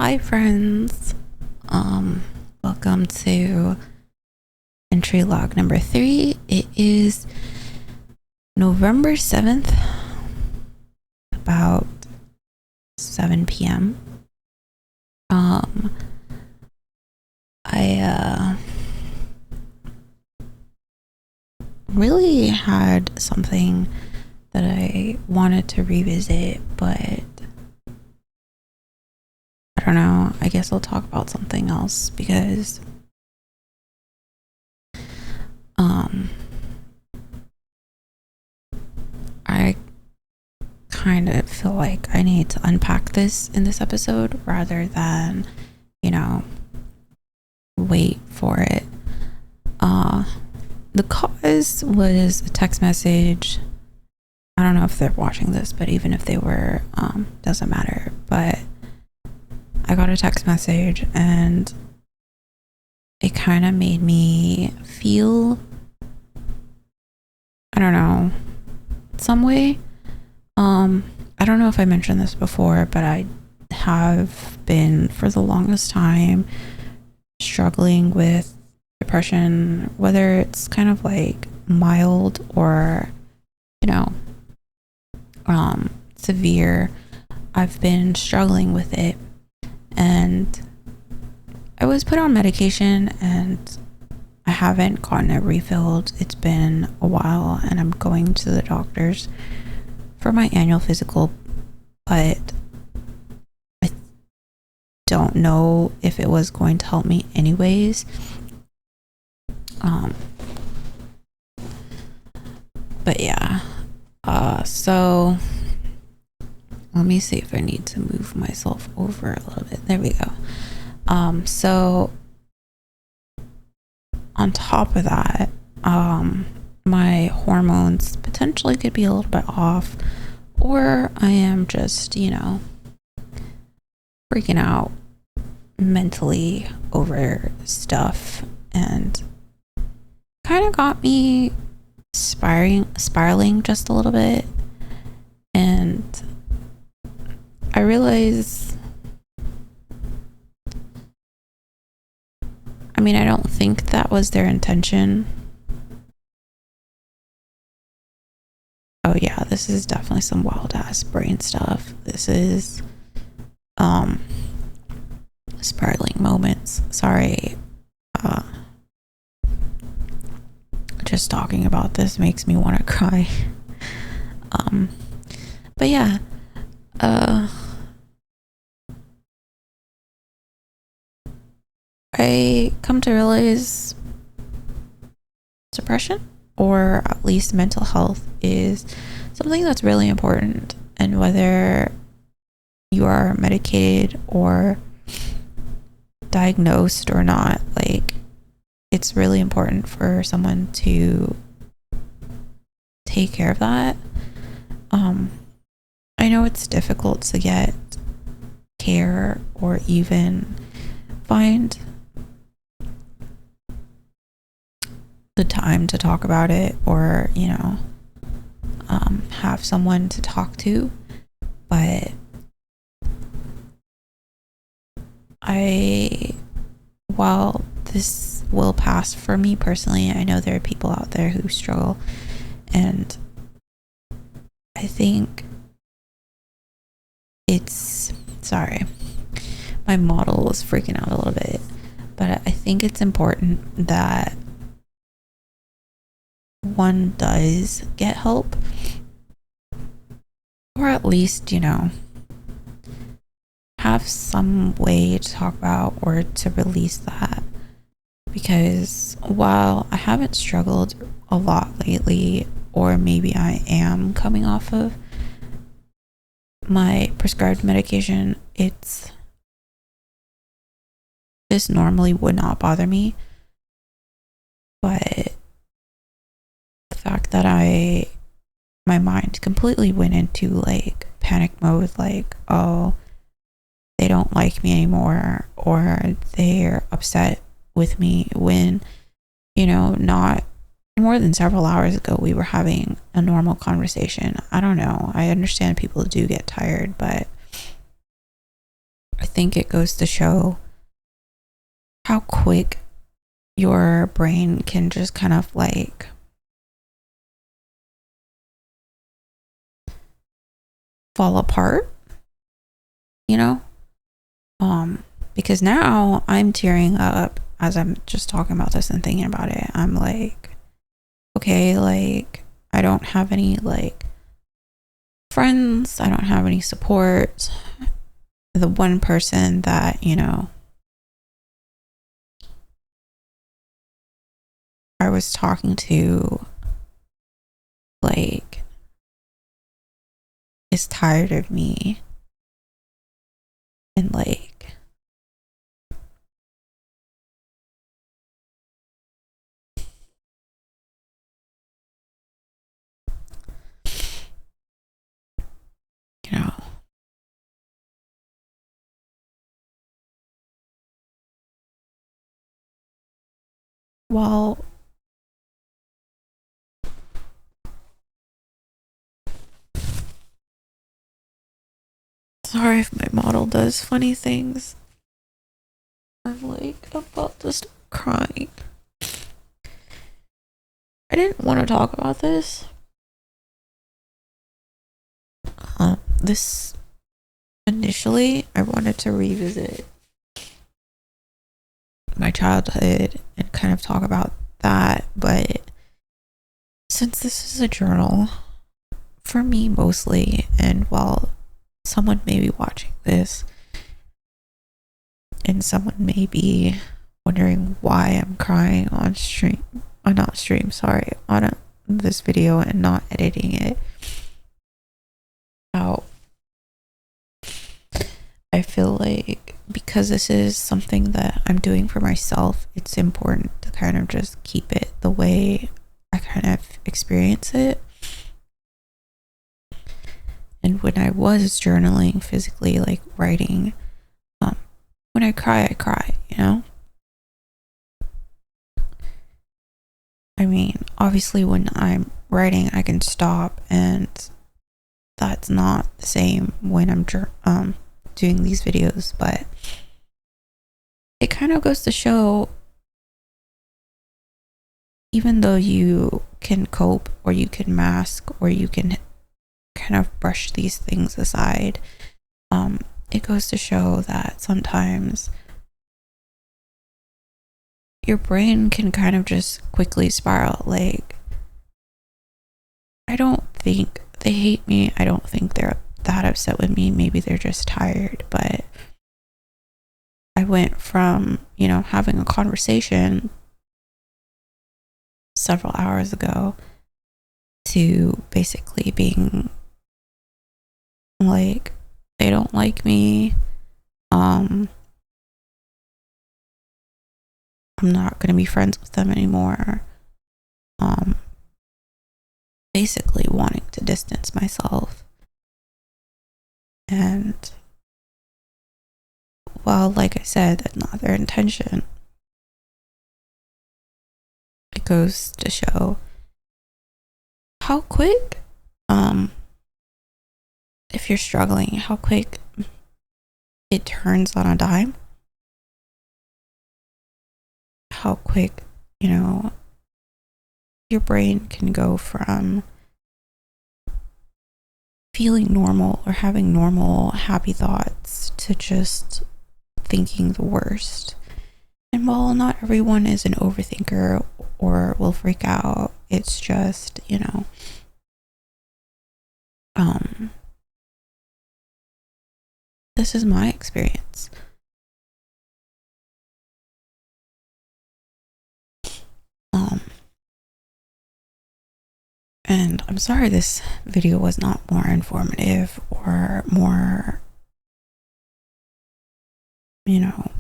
Hi friends. Welcome to entry log number 3. It is November 7th, about 7 p.m. I really had something that I wanted to revisit, but I don't know. I guess I'll talk about something else because I kind of feel like I need to unpack this in this episode rather than, wait for it. The cause was a text message. I don't know if they're watching this, but even if they were, doesn't matter. But I got a text message and it kind of made me feel, I don't know, some way. I don't know if I mentioned this before, but I have been for the longest time struggling with depression, whether it's kind of like mild or, severe. I've been struggling with it, and I was put on medication and I haven't gotten it refilled. It's been a while, and I'm going to the doctors for my annual physical, but I don't know if it was going to help me anyways. But yeah. So let me see if I need to move myself over a little bit. There we go. So on top of that, my hormones potentially could be a little bit off, or I am just, freaking out mentally over stuff, and kind of got me spiraling just a little bit. And I realize, I don't think that was their intention. Oh yeah, this is definitely some wild ass brain stuff. This is spiraling moments. Sorry. Just talking about this makes me want to cry. But yeah, I come to realize depression, or at least mental health, is something that's really important, and whether you are medicated or diagnosed or not, like, it's really important for someone to take care of that. I know it's difficult to get care or even find the time to talk about it, or have someone to talk to, but while this will pass for me personally, I know there are people out there who struggle, and I think sorry, my model is freaking out a little bit, but I think it's important that one does get help, or at least, have some way to talk about or to release that. Because while I haven't struggled a lot lately, or maybe I am coming off of my prescribed medication, this normally would not bother me, but the fact that my mind completely went into like panic mode, like, oh, they don't like me anymore, or they're upset with me, when not more than several hours ago we were having a normal conversation. I don't know, I understand people do get tired, but I think it goes to show how quick your brain can just kind of like fall apart, you know? Because now I'm tearing up as I'm just talking about this and thinking about it. I'm like, okay, like I don't have any like friends, I don't have any support. The one person that, you know, I was talking to, like, is tired of me. And like, you know, well, sorry if my model does funny things. I'm like about to start crying. I didn't want to talk about this. This initially, I wanted to revisit my childhood and kind of talk about that, but since this is a journal for me mostly, and while someone may be watching this and someone may be wondering why I'm crying on stream, not stream, sorry, on this video and not editing it out, I feel like because this is something that I'm doing for myself, it's important to kind of just keep it the way I kind of experience it. And when I was journaling physically, like writing, when I cry, you know? I mean, obviously when I'm writing, I can stop, and that's not the same when I'm doing these videos, but it kind of goes to show, even though you can cope or you can mask or you can kind of brush these things aside, it goes to show that sometimes your brain can kind of just quickly spiral. Like, I don't think they hate me, I don't think they're that upset with me, maybe they're just tired, but I went from, you know, having a conversation several hours ago to basically being like, they don't like me, I'm not gonna be friends with them anymore, basically wanting to distance myself. And well, like I said, that's not their intention. It goes to show how quick, if you're struggling, how quick it turns on a dime. How quick, you know, your brain can go from feeling normal or having normal, happy thoughts to just thinking the worst. And while not everyone is an overthinker or will freak out, it's just, you know, this is my experience. And I'm sorry this video was not more informative or more, you know,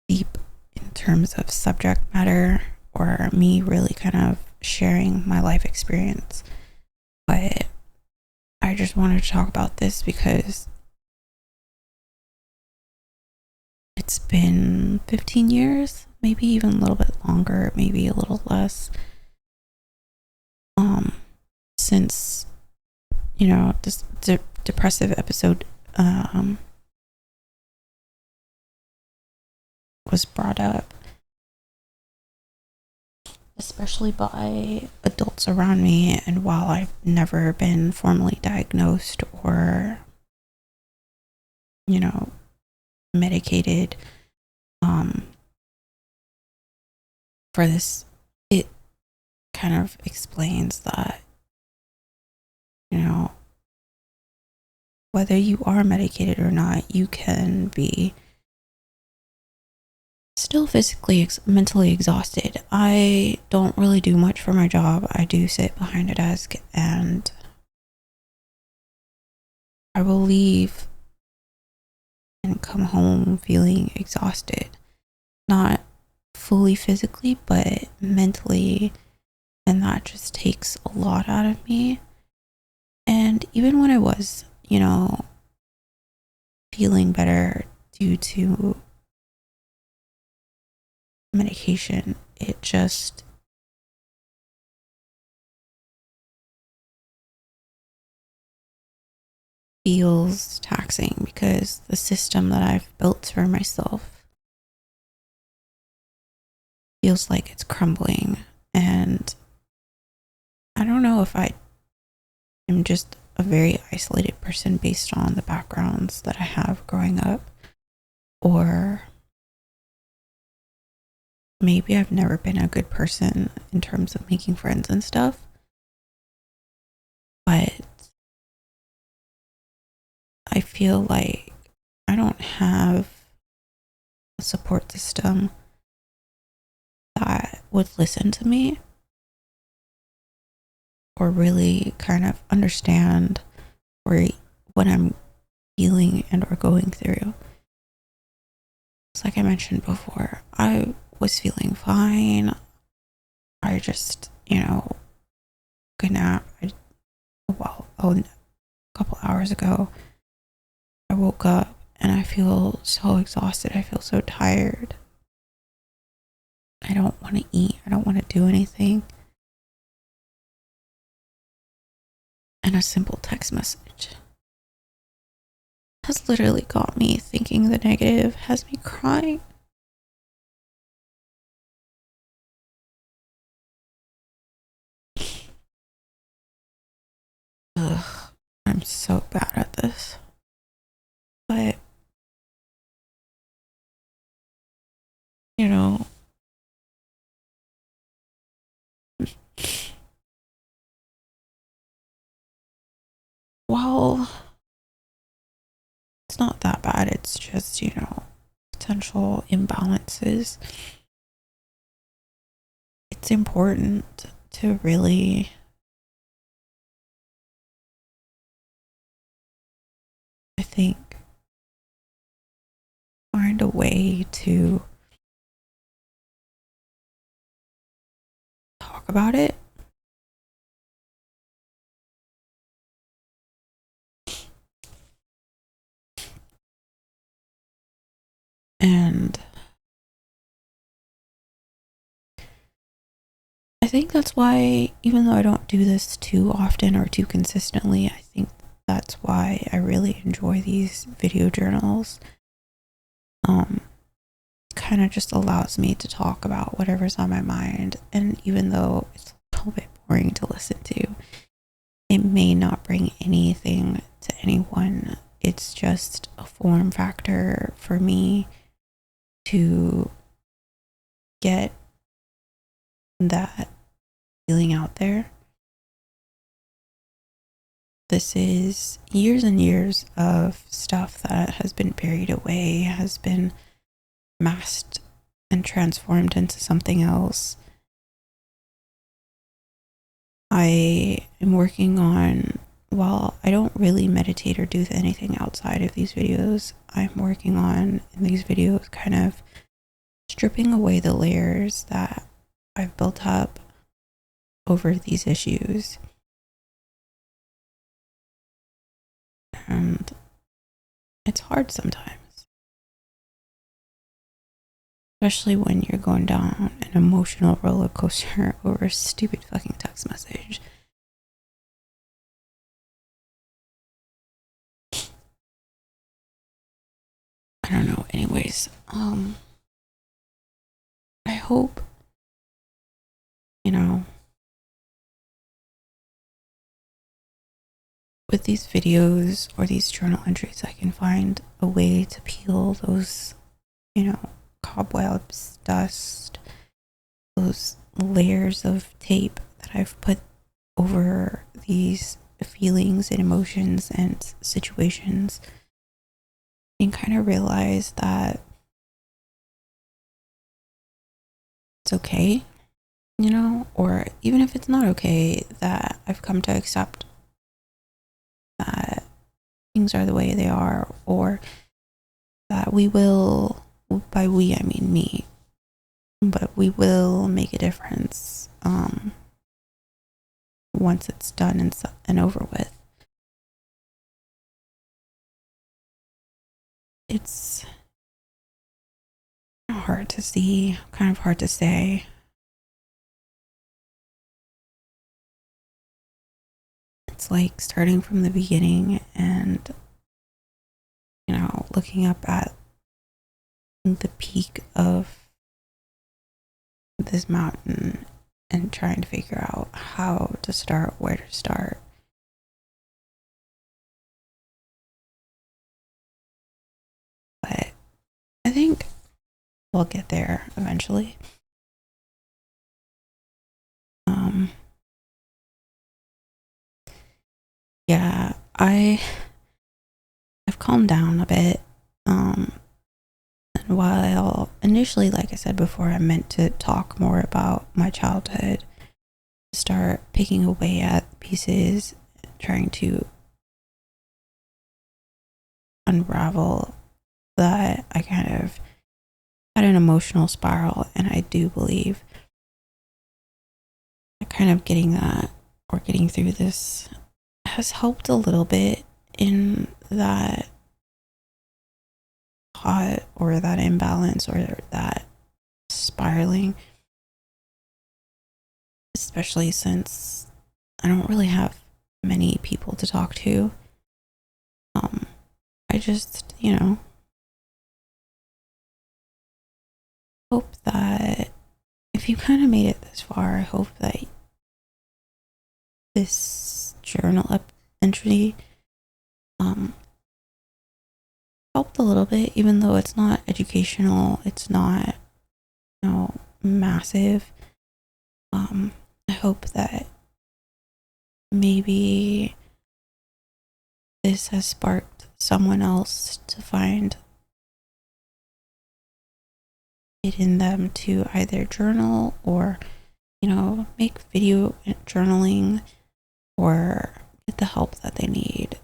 deep in terms of subject matter or me really kind of sharing my life experience. But I just wanted to talk about this because it's been 15 years, maybe even a little bit longer, maybe a little less, since, you know, this depressive episode was brought up, especially by adults around me. And while I've never been formally diagnosed or, you know, medicated for this, it kind of explains that, you know, whether you are medicated or not, you can be still physically, mentally exhausted. I don't really do much for my job. I do sit behind a desk, and I will leave and come home feeling exhausted. Not fully physically, but mentally. And that just takes a lot out of me. And even when I was, you know, feeling better due to medication, it just feels taxing because the system that I've built for myself feels like it's crumbling. And I don't know if I am just a very isolated person based on the backgrounds that I have growing up, or maybe I've never been a good person in terms of making friends and stuff. But I feel like I don't have a support system that would listen to me or really kind of understand or what I'm feeling and or going through. It's like I mentioned before, I was feeling fine. I just, you know, took a nap. A couple hours ago, I woke up and I feel so exhausted. I feel so tired. I don't want to eat. I don't want to do anything. And a simple text message has literally got me thinking the negative, has me crying. Ugh, I'm so bad at this. But, you know, well, it's not that bad. It's just, you know, potential imbalances. It's important to really I think find a way to talk about it. And I think that's why, even though I don't do this too often or too consistently, I think that's why I really enjoy these video journals. Kind of just allows me to talk about whatever's on my mind. And even though it's a little bit boring to listen to, it may not bring anything to anyone. It's just a form factor for me to get that feeling out there. This is years and years of stuff that has been buried away, has been masked and transformed into something else. I am working on, while I don't really meditate or do anything outside of these videos, I'm working on in these videos kind of stripping away the layers that I've built up over these issues. And it's hard sometimes, especially when you're going down an emotional roller coaster over a stupid fucking text message. I don't know. Anyways, hope, you know, with these videos or these journal entries, I can find a way to peel those, you know, cobwebs, dust, those layers of tape that I've put over these feelings and emotions and situations, and kind of realize that it's okay, you know, or even if it's not okay, that I've come to accept that things are the way they are, or that we will, by we I mean me, but we will make a difference once it's done and over with. It's hard to see, kind of hard to say. It's like starting from the beginning and, you know, looking up at the peak of this mountain and trying to figure out how to start, where to start. But I think we'll get there eventually. Yeah, I've calmed down a bit. And while initially, like I said before, I meant to talk more about my childhood, start picking away at pieces, trying to unravel that, I kind of had an emotional spiral, and I do believe kind of getting that, or getting through this, has helped a little bit in that thought, or that imbalance, or that spiraling, especially since I don't really have many people to talk to. I just, you know, hope that if you kind of made it this far, I hope that this journal entry helped a little bit, even though it's not educational, it's not, you know, massive. I hope that maybe this has sparked someone else to find it in them to either journal, or, you know, make video journaling, or get the help that they need.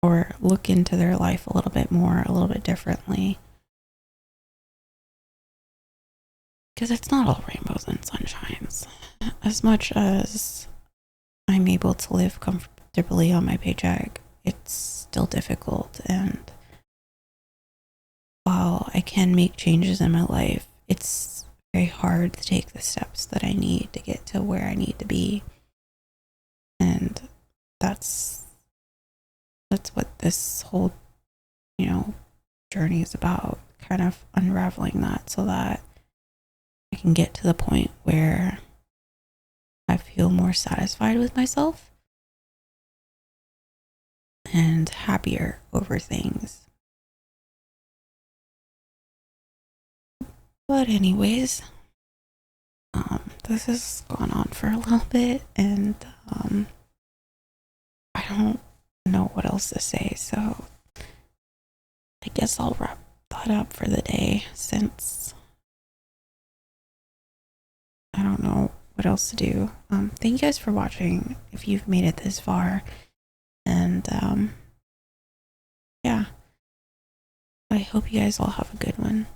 Or look into their life a little bit more, a little bit differently. Because it's not all rainbows and sunshines. As much as I'm able to live comfortably on my paycheck, it's still difficult. And while I can make changes in my life, it's very hard to take the steps that I need to get to where I need to be. And that's what this whole, you know, journey is about, kind of unraveling that, so that I can get to the point where I feel more satisfied with myself and happier over things. But anyways, this has gone on for a little bit, and I don't know what else to say, so I guess I'll wrap that up for the day, since I don't know what else to do. Thank you guys for watching, if you've made it this far, and yeah, I hope you guys all have a good one.